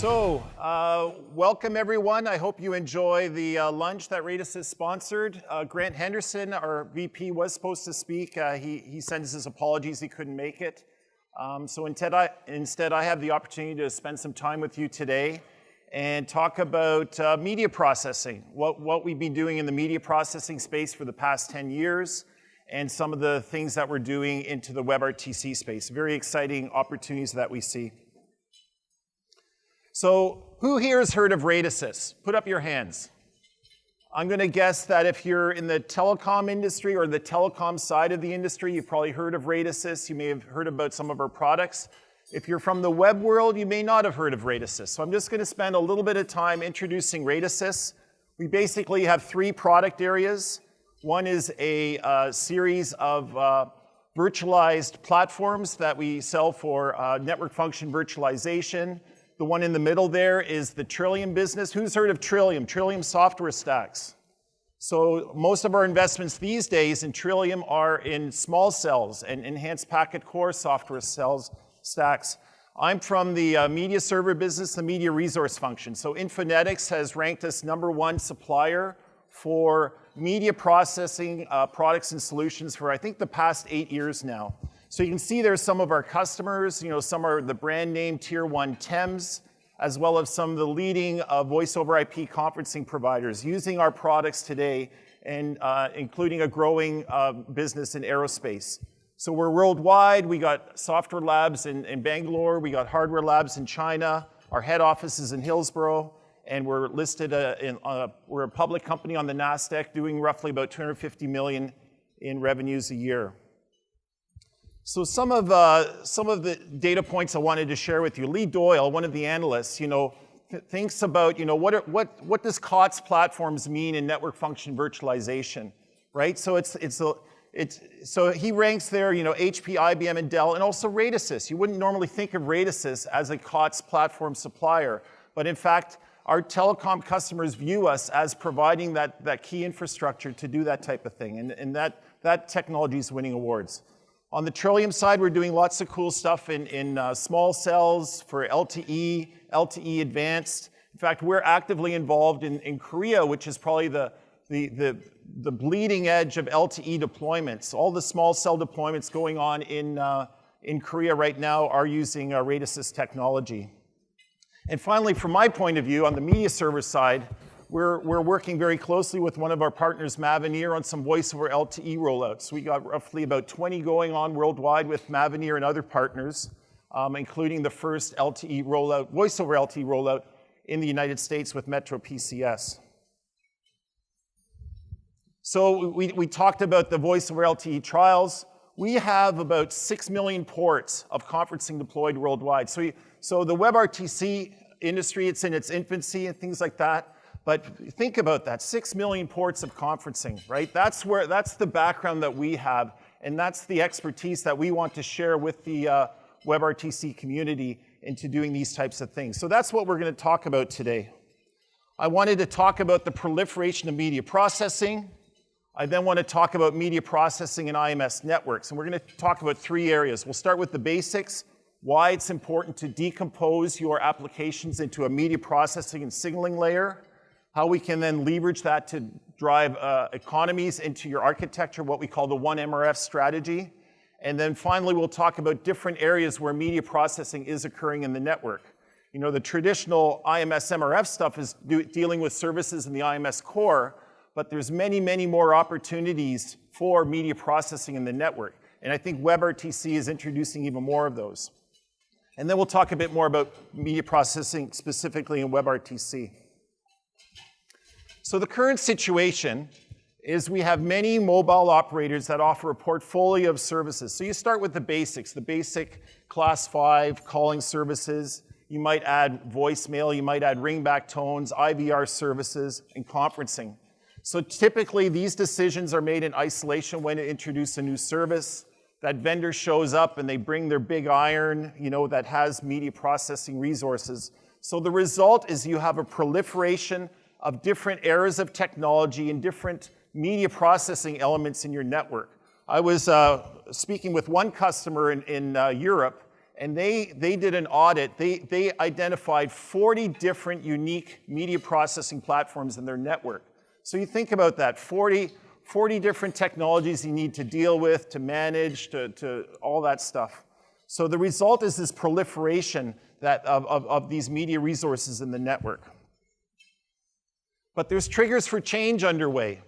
Welcome everyone. I hope you enjoy the lunch that Radisys sponsored. Grant Henderson, our VP, was supposed to speak. He sends his apologies he couldn't make it. Instead, I have the opportunity to spend some time with you today and talk about media processing, what we've been doing in the media processing space for the past 10 years, and some of the things that we're doing into the WebRTC space. Very exciting opportunities that we see. So who here has heard of Radisys? Put up your hands. I'm going to guess that if you're in the telecom industry or the telecom side of the industry, you've probably heard of Radisys. You may have heard about some of our products. If you're from the web world, you may not have heard of Radisys. So I'm just going to spend a little bit of time introducing Radisys. We basically have three product areas. One is a series of virtualized platforms that we sell for network function virtualization. The one in the middle there is the Trillium business. Who's heard of Trillium? Trillium software stacks. So most of our investments these days in Trillium are in small cells and enhanced packet core software stacks. I'm from the media server business, the media resource function. So Infonetics has ranked us #1 supplier for media processing products and solutions for I think the past 8 years now. So you can see there's some of our customers, some are the brand name Tier 1 TEMS, as well as some of the leading voice over IP conferencing providers using our products today, and including a growing business in aerospace. So we're worldwide. We got software labs in Bangalore. We got hardware labs in China. Our head office is in Hillsborough, and we're listed we're a public company on the NASDAQ doing roughly about $250 million in revenues a year. So some of the data points I wanted to share with you. Lee Doyle, one of the analysts, thinks about what does COTS platforms mean in network function virtualization, right? So so he ranks there, HP, IBM, and Dell, and also Radisys. You wouldn't normally think of Radisys as a COTS platform supplier, but in fact, our telecom customers view us as providing that key infrastructure to do that type of thing, and that technology is winning awards. On the Trillium side, we're doing lots of cool stuff in small cells for LTE, LTE advanced. In fact, we're actively involved in Korea, which is probably the bleeding edge of LTE deployments. All the small cell deployments going on in Korea right now are using Radisys technology. And finally, from my point of view, on the media server side, we're working very closely with one of our partners, Mavenir, on some voice over LTE rollouts. We got roughly about 20 going on worldwide with Mavenir and other partners, including the first LTE rollout, voice over LTE rollout in the United States with Metro PCS. So we talked about the voice over LTE trials. We have about 6 million ports of conferencing deployed worldwide. So the WebRTC industry, it's in its infancy and things like that. But think about that, 6 million ports of conferencing, right? That's the background that we have, and that's the expertise that we want to share with the WebRTC community into doing these types of things. So that's what we're going to talk about today. I wanted to talk about the proliferation of media processing. I then want to talk about media processing and IMS networks, and we're going to talk about 3 areas. We'll start with the basics, why it's important to decompose your applications into a media processing and signaling layer, how we can then leverage that to drive economies into your architecture, what we call the 1MRF strategy. And then finally, we'll talk about different areas where media processing is occurring in the network. The traditional IMS MRF stuff is dealing with services in the IMS core, but there's many, many more opportunities for media processing in the network. And I think WebRTC is introducing even more of those. And then we'll talk a bit more about media processing specifically in WebRTC. So the current situation is we have many mobile operators that offer a portfolio of services. So you start with the basics, the basic class 5 calling services. You might add voicemail, you might add ringback tones, IVR services, and conferencing. So typically these decisions are made in isolation when you introduce a new service. That vendor shows up and they bring their big iron, that has media processing resources. So the result is you have a proliferation of different areas of technology and different media processing elements in your network. I was speaking with one customer in Europe, And they did an audit. They identified 40 different unique media processing platforms in their network. So you think about that, 40 different technologies you need to deal with, to manage, to all that stuff. So the result is this proliferation of these media resources in the network. But there's triggers for change underway.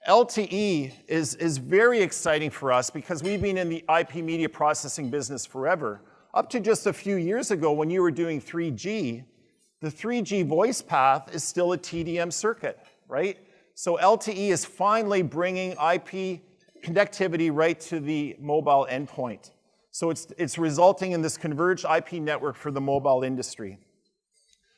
LTE is very exciting for us because we've been in the IP media processing business forever. Up to just a few years ago when you were doing 3G, the 3G voice path is still a TDM circuit, right? So LTE is finally bringing IP connectivity right to the mobile endpoint. So it's resulting in this converged IP network for the mobile industry.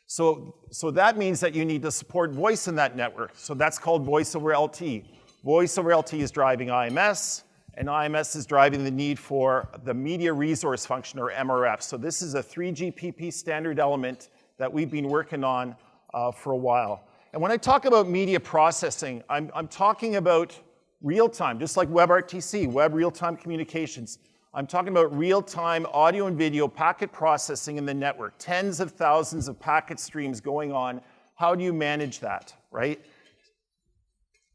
So that means that you need to support voice in that network. So that's called voice over LTE. Voice over LTE is driving IMS, and IMS is driving the need for the media resource function, or MRF. So this is a 3GPP standard element that we've been working on for a while. And when I talk about media processing, I'm talking about real-time, just like WebRTC, Web Real-Time Communications. I'm talking about real-time audio and video packet processing in the network, tens of thousands of packet streams going on. How do you manage that, right?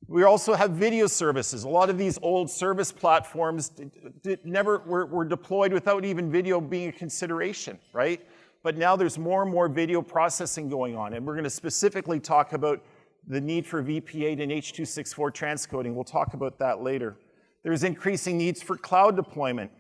We also have video services. A lot of these old service platforms were deployed without even video being a consideration, right? But now there's more and more video processing going on, and we're going to specifically talk about the need for VP8 and H.264 transcoding. We'll talk about that later. There's increasing needs for cloud deployment.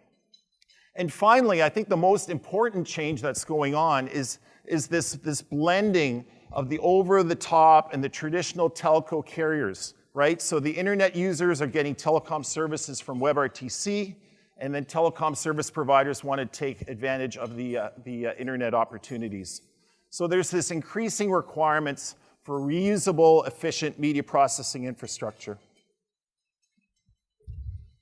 And finally, I think the most important change that's going on is this blending of the over-the-top and the traditional telco carriers, right? So the internet users are getting telecom services from WebRTC, and then telecom service providers want to take advantage of the internet opportunities. So there's this increasing requirements for reusable, efficient media processing infrastructure.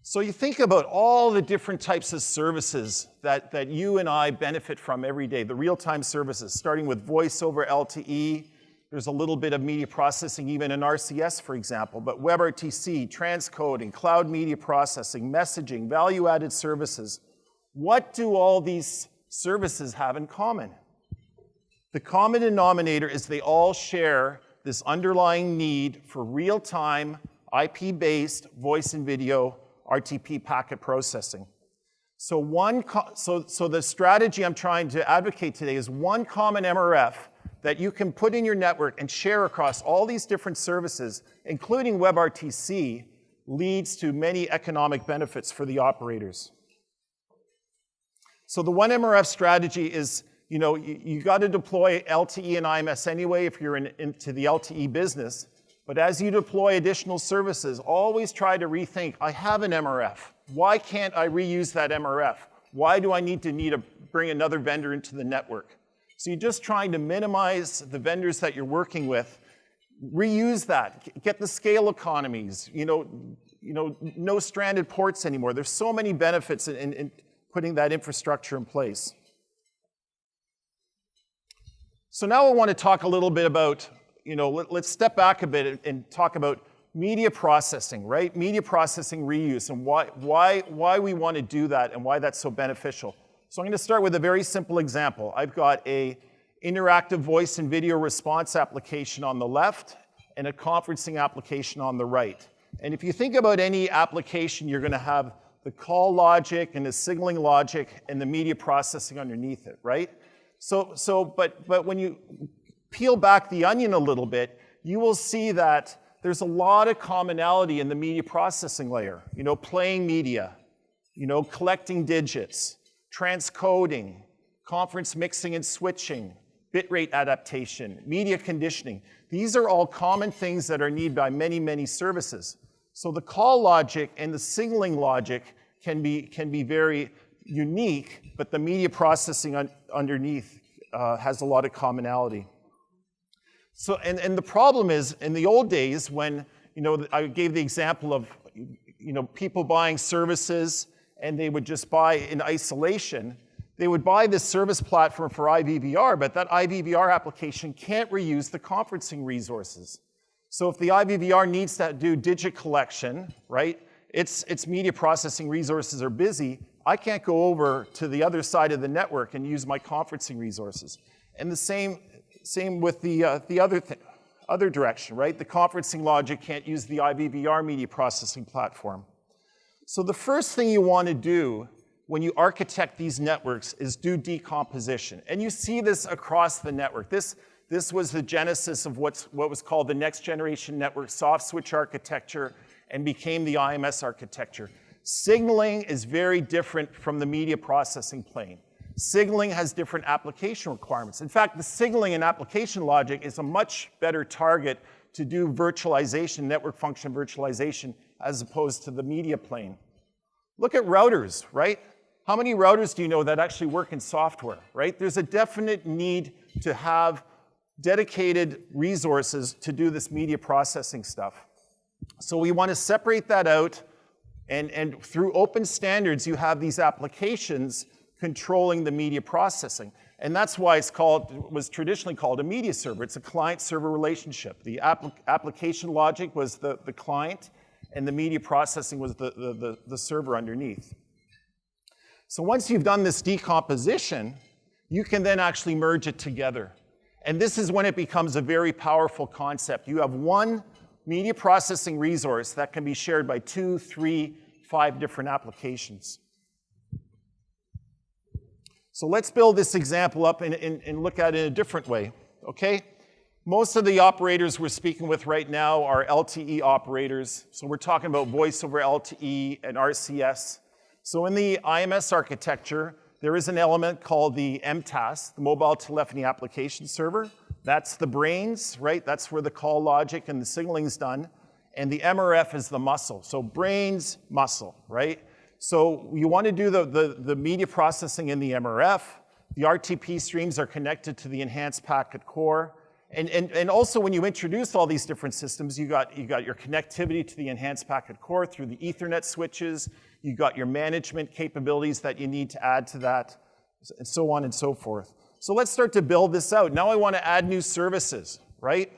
So you think about all the different types of services that you and I benefit from every day, the real-time services, starting with voice over LTE. There's a little bit of media processing even in RCS, for example, but WebRTC, transcoding, cloud media processing, messaging, value-added services. What do all these services have in common? The common denominator is they all share this underlying need for real-time, IP-based voice and video RTP packet processing. So the strategy I'm trying to advocate today is one common MRF that you can put in your network and share across all these different services, including WebRTC, leads to many economic benefits for the operators. So the one MRF strategy is, you got to deploy LTE and IMS anyway if you're into the LTE business. But as you deploy additional services, always try to rethink, I have an MRF. Why can't I reuse that MRF? Why do I need to bring another vendor into the network? So you're just trying to minimize the vendors that you're working with, reuse that, get the scale economies, no stranded ports anymore. There's so many benefits in putting that infrastructure in place. So now I want to talk a little bit about, let's step back a bit and talk about media processing, right? Media processing reuse and why we want to do that and why that's so beneficial. So I'm going to start with a very simple example. I've got an interactive voice and video response application on the left and a conferencing application on the right. And if you think about any application, you're going to have the call logic and the signaling logic and the media processing underneath it, right? But when you peel back the onion a little bit, you will see that there's a lot of commonality in the media processing layer. Playing media, collecting digits, transcoding, conference mixing and switching, bitrate adaptation, media conditioning. These are all common things that are needed by many, many services. So the call logic and the signaling logic can be very unique, but the media processing underneath has a lot of commonality. So, and the problem is, in the old days when, I gave the example of, people buying services and they would just buy in isolation, they would buy this service platform for IVVR, but that IVVR application can't reuse the conferencing resources. So if the IVVR needs to do digit collection, right, its media processing resources are busy, I can't go over to the other side of the network and use my conferencing resources. And the same with the other direction, right? The conferencing logic can't use the IVVR media processing platform. So the first thing you want to do when you architect these networks is do decomposition. And you see this across the network. This was the genesis of what was called the next generation network soft switch architecture and became the IMS architecture. Signaling is very different from the media processing plane. Signaling has different application requirements. In fact, the signaling and application logic is a much better target to do virtualization, network function virtualization, as opposed to the media plane. Look at routers, right? How many routers do you know that actually work in software, right? There's a definite need to have dedicated resources to do this media processing stuff. So we want to separate that out, and through open standards, you have these applications controlling the media processing. And that's why it was traditionally called a media server. It's a client-server relationship. The application logic was the client, and the media processing was the server underneath. So once you've done this decomposition, you can then actually merge it together. And this is when it becomes a very powerful concept. You have one media processing resource that can be shared by 2, 3, 5 different applications. So let's build this example up and look at it in a different way, okay? Most of the operators we're speaking with right now are LTE operators. So we're talking about voice over LTE and RCS. So in the IMS architecture, there is an element called the MTAS, the Mobile Telephony Application Server. That's the brains, right? That's where the call logic and the signaling is done. And the MRF is the muscle. So brains, muscle, right? So you want to do the media processing in the MRF. The RTP streams are connected to the enhanced packet core. And also when you introduce all these different systems, you got your connectivity to the enhanced packet core through the Ethernet switches. You got your management capabilities that you need to add to that, and so on and so forth. So let's start to build this out. Now I want to add new services, right?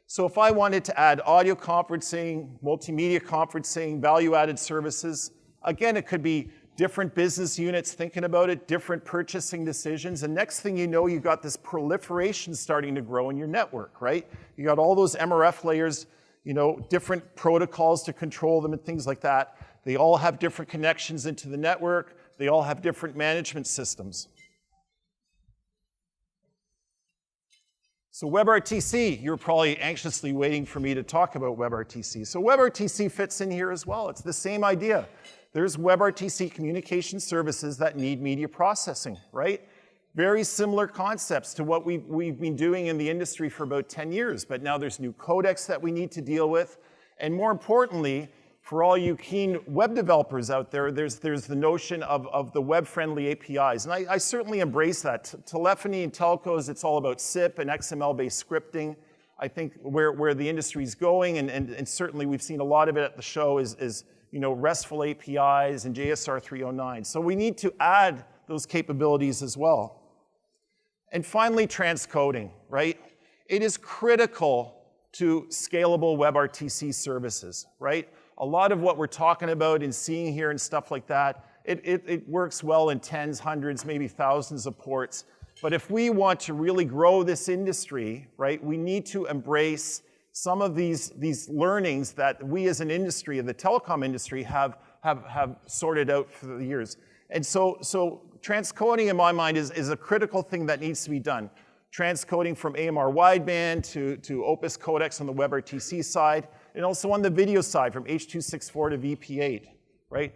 So if I wanted to add audio conferencing, multimedia conferencing, value-added services, again, it could be different business units thinking about it, different purchasing decisions, and next thing you know, you got this proliferation starting to grow in your network, right? You got all those MRF layers, different protocols to control them and things like that. They all have different connections into the network. They all have different management systems. So WebRTC, you're probably anxiously waiting for me to talk about WebRTC. So WebRTC fits in here as well. It's the same idea. There's WebRTC communication services that need media processing, right? Very similar concepts to what we've been doing in the industry for about 10 years, but now there's new codecs that we need to deal with. And more importantly, for all you keen web developers out there, there's the notion of the web-friendly APIs. And I certainly embrace that. Telephony and telcos, it's all about SIP and XML-based scripting. I think where the industry's going, and certainly we've seen a lot of it at the show, is RESTful APIs and JSR 309. So we need to add those capabilities as well. And finally, transcoding, right? It is critical to scalable WebRTC services, right? A lot of what we're talking about and seeing here and stuff like that, it works well in tens, hundreds, maybe thousands of ports. But if we want to really grow this industry, right, we need to embrace some of these learnings that we as an industry, the telecom industry, have sorted out for the years. And so transcoding, in my mind, is a critical thing that needs to be done. Transcoding from AMR wideband to Opus codecs on the WebRTC side, and also on the video side from H.264 to VP8, right?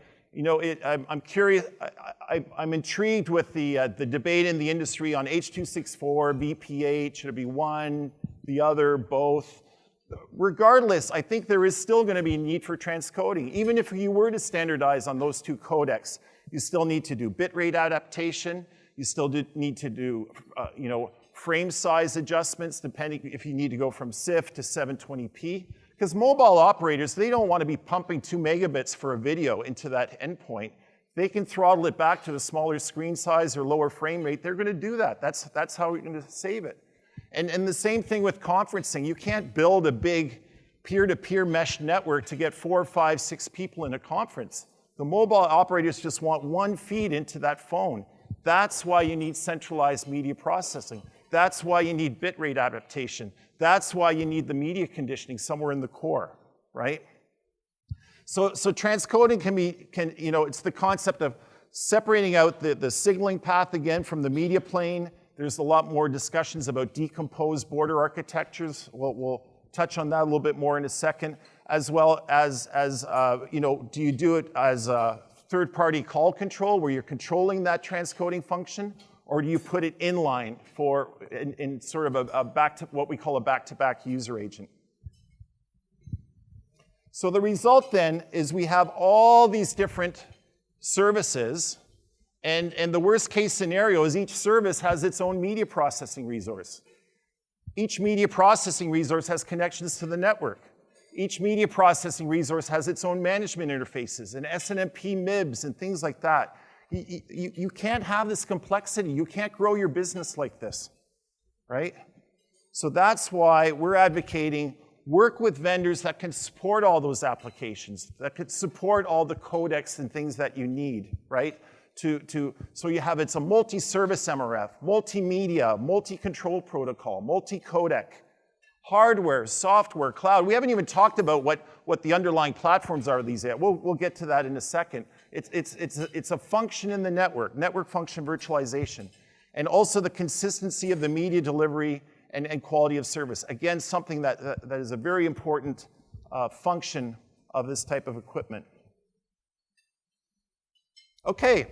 I'm curious, I'm intrigued with the debate in the industry on H.264, VP8, should it be one, the other, both? Regardless, I think there is still going to be a need for transcoding. Even if you were to standardize on those two codecs, you still need to do bitrate adaptation. You still need to do, frame size adjustments, depending if you need to go from CIF to 720p. Because mobile operators, they don't want to be pumping 2 megabits for a video into that endpoint. They can throttle it back to a smaller screen size or lower frame rate. They're going to do that. That's how we're going to save it. And the same thing with conferencing. You can't build a big peer-to-peer mesh network to get 4, 5, 6 people in a conference. The mobile operators just want one feed into that phone. That's why you need centralized media processing. That's why you need bitrate adaptation. That's why you need the media conditioning somewhere in the core, right? So transcoding it's the concept of separating out the signaling path again from the media plane. There's a lot more discussions about decomposed border architectures. We'll touch on that a little bit more in a second, as well as do you do it as a third-party call control where you're controlling that transcoding function, or do you put it inline in sort of what we call a back-to-back user agent? So the result then is we have all these different services, and the worst case scenario is each service has its own media processing resource. Each media processing resource has connections to the network. Each media processing resource has its own management interfaces and SNMP MIBs and things like that. You can't have this complexity. You can't grow your business like this, right? So that's why we're advocating work with vendors that can support all those applications, that could support all the codecs and things that you need, right? So you have, it's a multi-service MRF, multimedia, multi-control protocol, multi-codec, hardware, software, cloud. We haven't even talked about what the underlying platforms are these days. We'll get to that in a second. It's a function in the network function virtualization, and also the consistency of the media delivery and quality of service. Again, something that is a very important function of this type of equipment. Okay,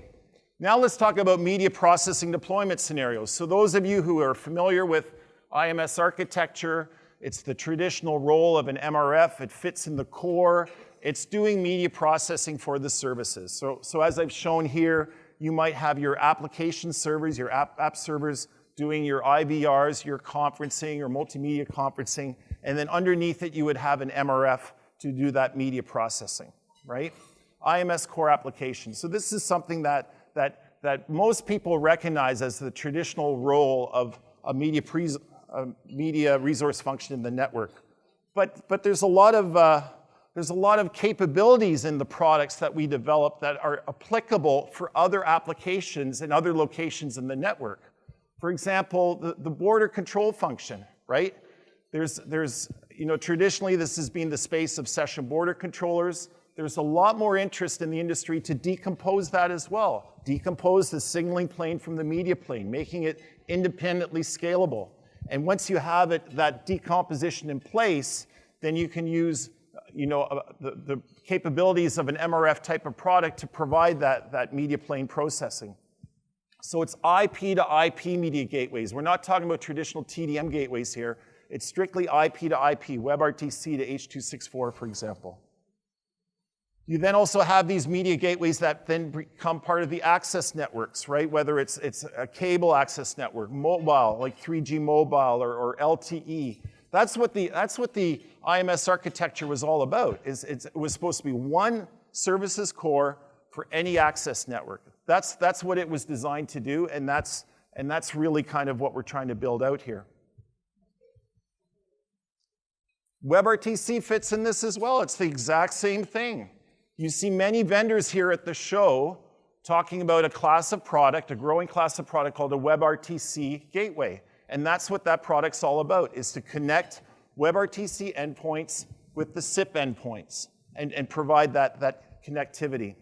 now let's talk about media processing deployment scenarios. So those of you who are familiar with IMS architecture, it's the traditional role of an MRF. It fits in the core. It's doing media processing for the services. So as I've shown here, you might have your application servers, your app servers doing your IVRs, your conferencing or multimedia conferencing, and then underneath it you would have an MRF to do that media processing, right? IMS core application. So this is something that most people recognize as the traditional role of a media resource function in the network. But there's a lot of capabilities in the products that we develop that are applicable for other applications and other locations in the network. For example, the border control function, right? Traditionally this has been the space of session border controllers. There's a lot more interest in the industry to decompose that as well. Decompose the signaling plane from the media plane, making it independently scalable. And once you have that decomposition in place, then you can use the capabilities of an MRF type of product to provide that media plane processing. So it's IP to IP media gateways. We're not talking about traditional TDM gateways here. It's strictly IP to IP, WebRTC to H.264, for example. You then also have these media gateways that then become part of the access networks, right? Whether it's a cable access network, mobile, like 3G mobile or LTE. That's what the IMS architecture was all about. It was supposed to be one services core for any access network. That's what it was designed to do, and that's really kind of what we're trying to build out here. WebRTC fits in this as well. It's the exact same thing. You see many vendors here at the show talking about a class of product, a growing class of product called a WebRTC gateway. And that's what that product's all about, is to connect WebRTC endpoints with the SIP endpoints and provide that connectivity.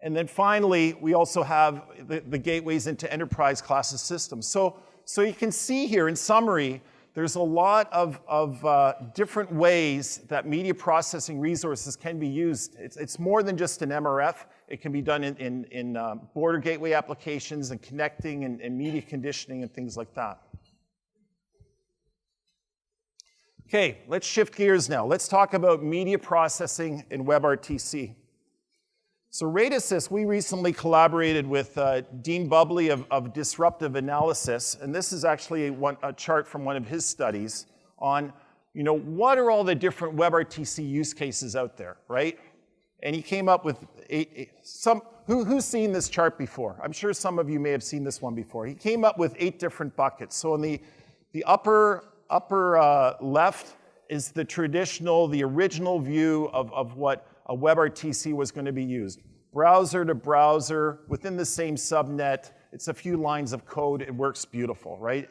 And then finally, we also have the gateways into enterprise class of systems. So you can see here in summary, there's a lot of different ways that media processing resources can be used. It's more than just an MRF. It can be done in border gateway applications and connecting and media conditioning and things like that. Okay, let's shift gears now. Let's talk about media processing in WebRTC. So Radisys, we recently collaborated with Dean Bubley of Disruptive Analysis, and this is actually a chart from one of his studies on, what are all the different WebRTC use cases out there, right? And he came up with who's seen this chart before? I'm sure some of you may have seen this one before. He came up with 8 different buckets. So in the upper left is the original view of what a WebRTC was going to be used. Browser to browser, within the same subnet, it's a few lines of code, it works beautiful, right?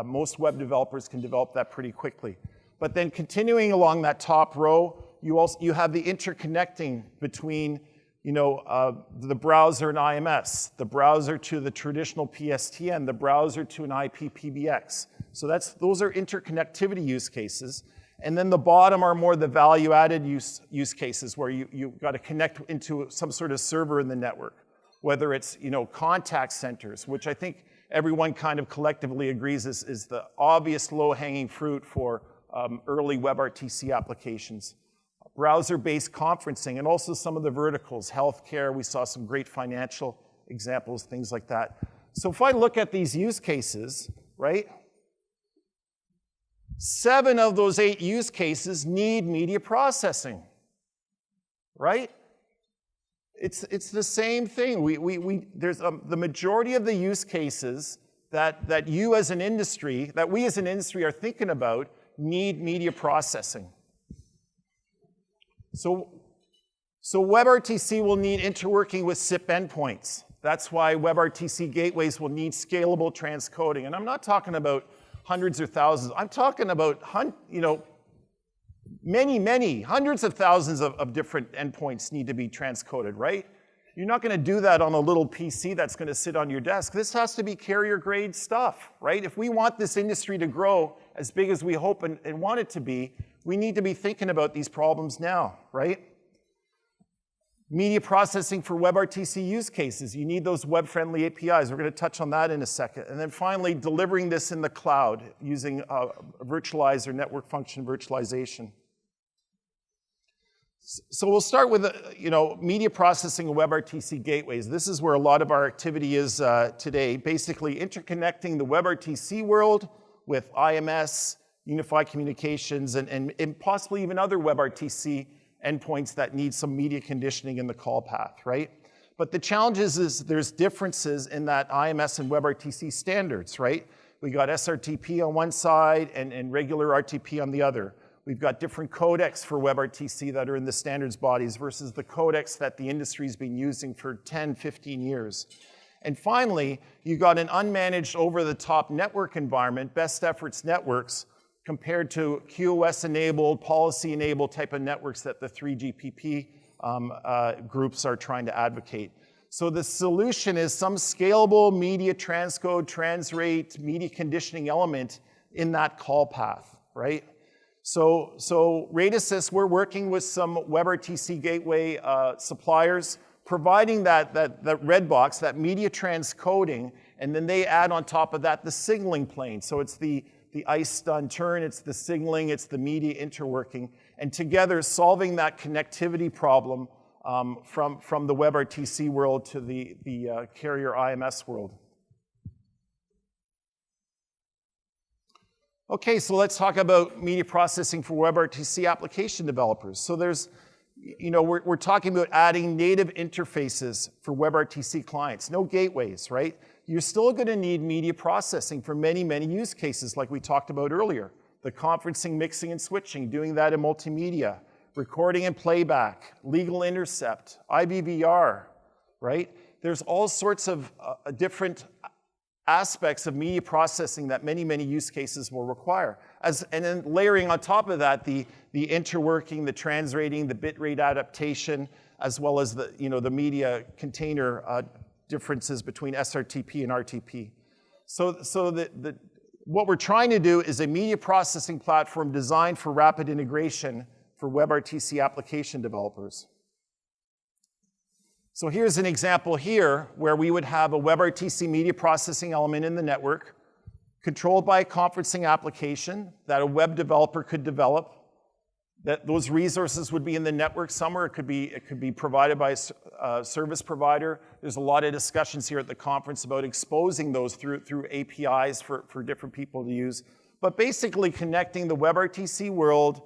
Most web developers can develop that pretty quickly. But then continuing along that top row, you have the interconnecting between the browser and IMS, the browser to the traditional PSTN, the browser to an IP PBX. So those are interconnectivity use cases. And then the bottom are more the value-added use cases where you've got to connect into some sort of server in the network, whether it's contact centers, which I think everyone kind of collectively agrees is the obvious low-hanging fruit for early WebRTC applications. Browser-based conferencing, and also some of the verticals, healthcare, we saw some great financial examples, things like that. So if I look at these use cases, right, 7 of those 8 use cases need media processing, right? It's the same thing. There's the majority of the use cases that you as an industry, that we as an industry are thinking about, need media processing. So WebRTC will need interworking with SIP endpoints. That's why WebRTC gateways will need scalable transcoding. And I'm not talking about hundreds or thousands. I'm talking about many, hundreds of thousands of different endpoints need to be transcoded, right? You're not going to do that on a little PC that's going to sit on your desk. This has to be carrier-grade stuff, right? If we want this industry to grow as big as we hope and want it to be, we need to be thinking about these problems now, right? Media processing for WebRTC use cases. You need those web-friendly APIs. We're going to touch on that in a second. And then finally, delivering this in the cloud using virtualized or network function virtualization. So we'll start with media processing and WebRTC gateways. This is where a lot of our activity is today, basically interconnecting the WebRTC world with IMS, unified communications, and possibly even other WebRTC endpoints that need some media conditioning in the call path, right? But the challenge is there's differences in that IMS and WebRTC standards, right? We got SRTP on one side and regular RTP on the other. We've got different codecs for WebRTC that are in the standards bodies versus the codecs that the industry's been using for 10, 15 years. And finally, you got an unmanaged over-the-top network environment, best efforts networks, compared to QoS-enabled, policy-enabled type of networks that the 3GPP groups are trying to advocate. So the solution is some scalable media transcode, transrate, media conditioning element in that call path, right? So Radisys, we're working with some WebRTC gateway suppliers, providing that red box, that media transcoding, and then they add on top of that the signaling plane. So it's the ICE stun turn, it's the signaling, it's the media interworking, and together solving that connectivity problem from the WebRTC world to the carrier IMS world. Okay, so let's talk about media processing for WebRTC application developers. So there's, we're talking about adding native interfaces for WebRTC clients, no gateways, right? You're still going to need media processing for many, many use cases like we talked about earlier. The conferencing, mixing, and switching, doing that in multimedia, recording and playback, legal intercept, IBVR, right? There's all sorts of different aspects of media processing that many, many use cases will require. And then layering on top of that, the interworking, the transrating, the bitrate adaptation, as well as the media container differences between SRTP and RTP. So what we're trying to do is a media processing platform designed for rapid integration for WebRTC application developers. So here's an example here where we would have a WebRTC media processing element in the network controlled by a conferencing application that a web developer could develop. That those resources would be in the network somewhere. It could be provided by a service provider. There's a lot of discussions here at the conference about exposing those through APIs for different people to use. But basically connecting the WebRTC world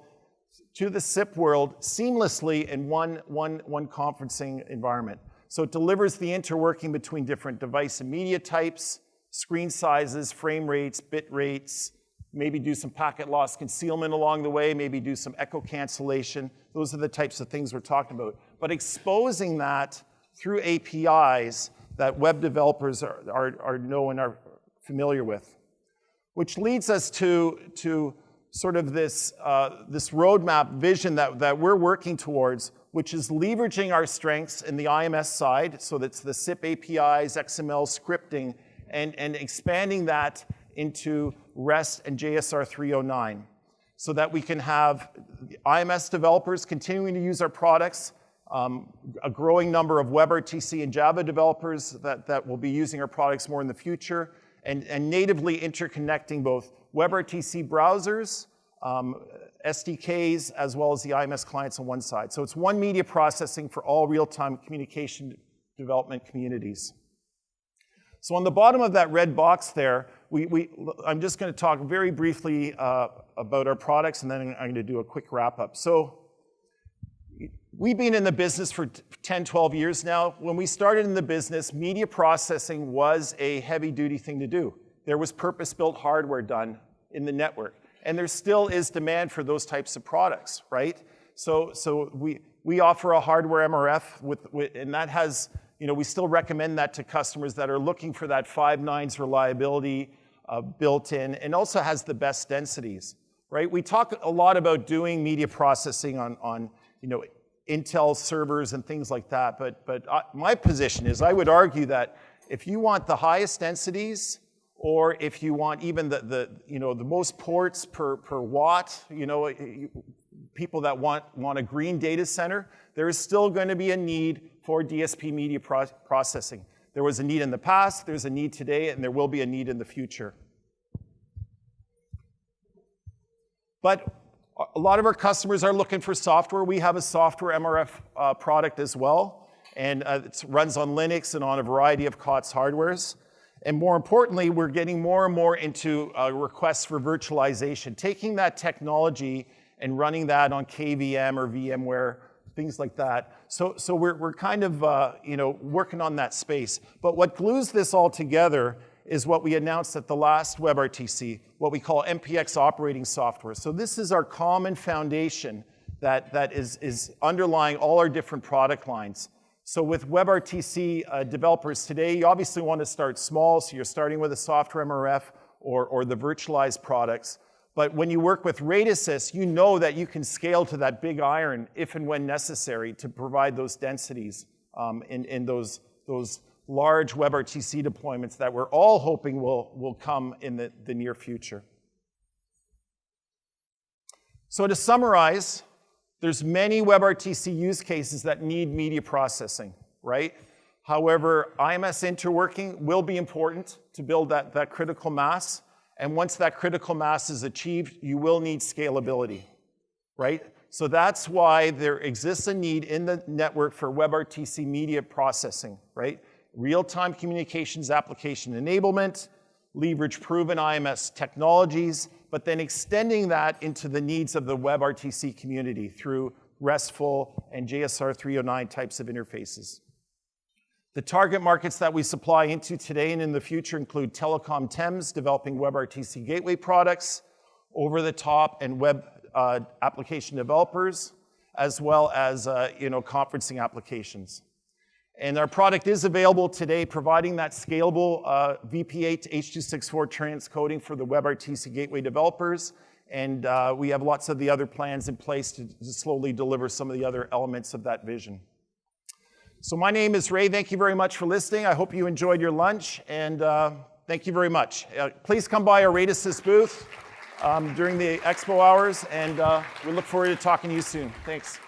to the SIP world seamlessly in one conferencing environment. So it delivers the interworking between different device and media types, screen sizes, frame rates, bit rates, maybe do some packet loss concealment along the way, maybe do some echo cancellation. Those are the types of things we're talking about. But exposing that through APIs that web developers know and are familiar with. Which leads us to sort of this roadmap vision that we're working towards, which is leveraging our strengths in the IMS side, so that's the SIP APIs, XML scripting, and expanding that into REST and JSR 309, so that we can have IMS developers continuing to use our products, a growing number of WebRTC and Java developers that will be using our products more in the future, and natively interconnecting both WebRTC browsers, SDKs, as well as the IMS clients on one side. So it's one media processing for all real-time communication development communities. So on the bottom of that red box there, I'm just going to talk very briefly about our products, and then I'm going to do a quick wrap-up. So we've been in the business for 10, 12 years now. When we started in the business, media processing was a heavy-duty thing to do. There was purpose-built hardware done in the network. And there still is demand for those types of products, right? So we offer a hardware MRF, and that has, we still recommend that to customers that are looking for that 5 nines reliability built in, and also has the best densities, right? We talk a lot about doing media processing on Intel servers and things like that, but my position is I would argue that if you want the highest densities, or if you want even the most ports per watt, people that want a green data center, there is still going to be a need for DSP media processing. There was a need in the past, there's a need today, and there will be a need in the future. But a lot of our customers are looking for software. We have a software MRF product as well, and it runs on Linux and on a variety of COTS hardwares. And more importantly, we're getting more and more into requests for virtualization, taking that technology and running that on KVM or VMware, things like that. So we're kind of working on that space. But what glues this all together is what we announced at the last WebRTC, what we call MPX operating software. So this is our common foundation that is underlying all our different product lines. So with WebRTC developers today, you obviously want to start small, so you're starting with a software MRF or the virtualized products. But when you work with Radisys, you know that you can scale to that big iron if and when necessary to provide those densities in those large WebRTC deployments that we're all hoping will come in the near future. So to summarize, there's many WebRTC use cases that need media processing, right? However, IMS interworking will be important to build that critical mass. And once that critical mass is achieved, you will need scalability, right? So that's why there exists a need in the network for WebRTC media processing, right? Real-time communications application enablement, leverage proven IMS technologies, but then extending that into the needs of the WebRTC community through RESTful and JSR 309 types of interfaces. The target markets that we supply into today and in the future include telecom TEMs, developing WebRTC gateway products, over-the-top and web application developers, as well as conferencing applications. And our product is available today, providing that scalable VP8 to H.264 transcoding for the WebRTC gateway developers. And we have lots of the other plans in place to slowly deliver some of the other elements of that vision. So my name is Ray. Thank you very much for listening. I hope you enjoyed your lunch, and thank you very much. Please come by our Radisys booth during the expo hours, and we look forward to talking to you soon. Thanks.